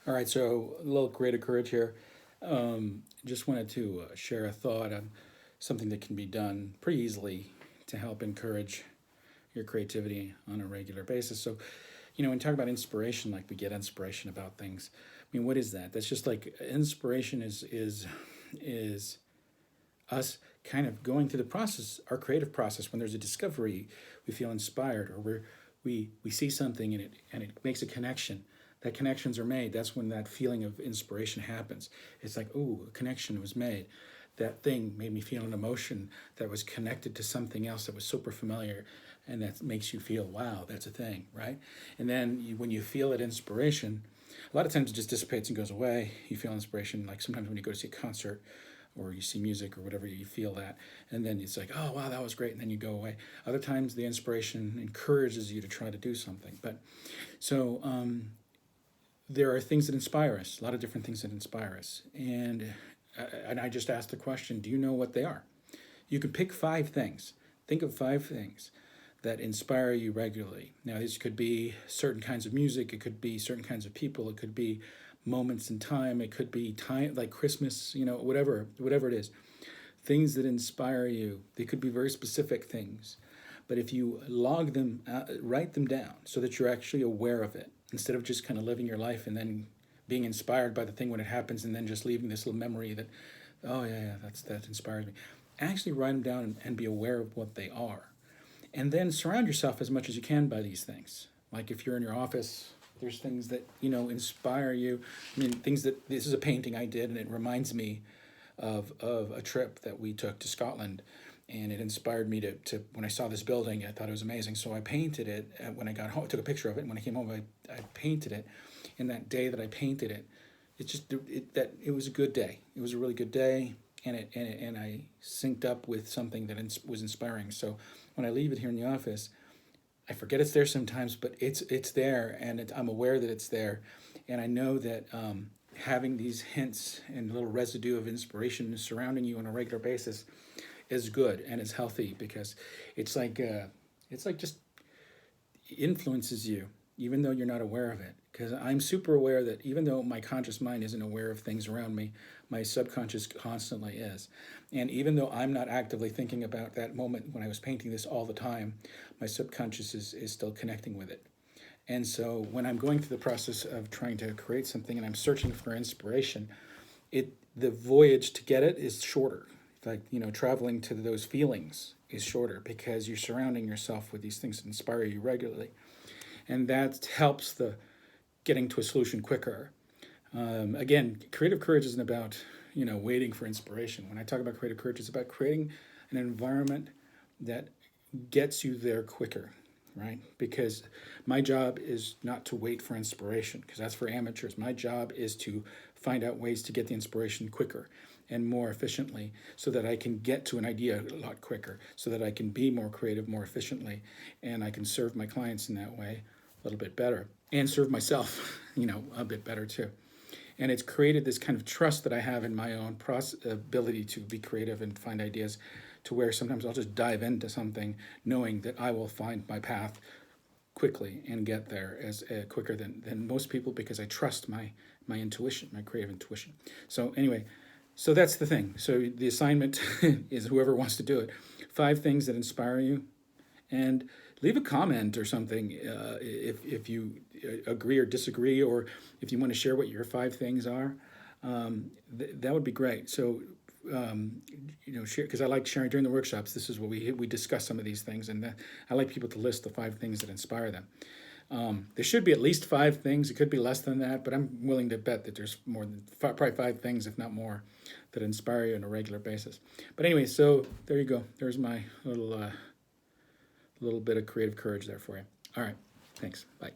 All right, so a little creative courage here. Just wanted to share a thought on something that can be done pretty easily to help encourage your creativity on a regular basis. So, when you talk about inspiration, like we get inspiration about things. I mean, what is that? That's just like inspiration is us kind of going through the process, our creative process. When there's a discovery, we feel inspired, or we see something and it makes a connection. That connections are made. That's when that feeling of inspiration happens. It's like, oh, a connection was made. That thing made me feel an emotion that was connected to something else that was super familiar, and that makes you feel, wow, that's a thing, right? And then when you feel that inspiration, a lot of times it just dissipates and goes away. You feel inspiration, like sometimes when you go to see a concert or you see music or whatever, you feel that, and then it's like, oh wow, that was great, and then you go away. Other times the inspiration encourages you to try to do something. But so there are things that inspire us, a lot of different things that inspire us, and I just asked the question, do you know what they are? You can pick five things. Think of five things that inspire you regularly. Now, this could be certain kinds of music, it could be certain kinds of people, it could be moments in time, it could be time like Christmas, whatever it is. Things that inspire you. They could be very specific things. But if you log them, write them down so that you're actually aware of it instead of just kind of living your life and then being inspired by the thing when it happens and then just leaving this little memory that, oh yeah, that inspires me. Actually write them down and be aware of what they are. And then surround yourself as much as you can by these things. Like if you're in your office, there's things that inspire you. I mean, things that this is a painting I did, and it reminds me of a trip that we took to Scotland, and it inspired me to when I saw this building, I thought it was amazing. So I painted it when I got home. I took a picture of it, and when I came home, I painted it. And that day that I painted it, it was a good day. It was a really good day, and I synced up with something that was inspiring. So when I leave it here in the office, I forget it's there sometimes, but it's there, and I'm aware that it's there, and I know that having these hints and a little residue of inspiration surrounding you on a regular basis is good and is healthy, because it's like just influences you even though you're not aware of it. Because I'm super aware that even though my conscious mind isn't aware of things around me, my subconscious constantly is. And even though I'm not actively thinking about that moment when I was painting this all the time, my subconscious is still connecting with it. And so when I'm going through the process of trying to create something and I'm searching for inspiration, the voyage to get it is shorter. Like, traveling to those feelings is shorter because you're surrounding yourself with these things that inspire you regularly. And that helps the getting to a solution quicker. Again, creative courage isn't about waiting for inspiration. When I talk about creative courage, it's about creating an environment that gets you there quicker, right? Because my job is not to wait for inspiration, because that's for amateurs. My job is to find out ways to get the inspiration quicker and more efficiently, so that I can get to an idea a lot quicker, so that I can be more creative more efficiently, and I can serve my clients in that way a little bit better, and serve myself, a bit better too. And it's created this kind of trust that I have in my own ability to be creative and find ideas, to where sometimes I'll just dive into something knowing that I will find my path quickly and get there as quicker than most people, because I trust my intuition, my creative intuition. So anyway, so that's the thing. So the assignment is, whoever wants to do it, 5 things that inspire you, and leave a comment or something if you agree or disagree, or if you want to share what your 5 things are. That would be great. So share, because I like sharing during the workshops. This is what we discuss some of these things, and I like people to list the 5 things that inspire them. There should be at least 5 things. It could be less than that, but I'm willing to bet that there's more than probably 5 things, if not more, that inspire you on a regular basis. But anyway, so there you go. There's my little bit of creative courage there for you. All right. Thanks. Bye.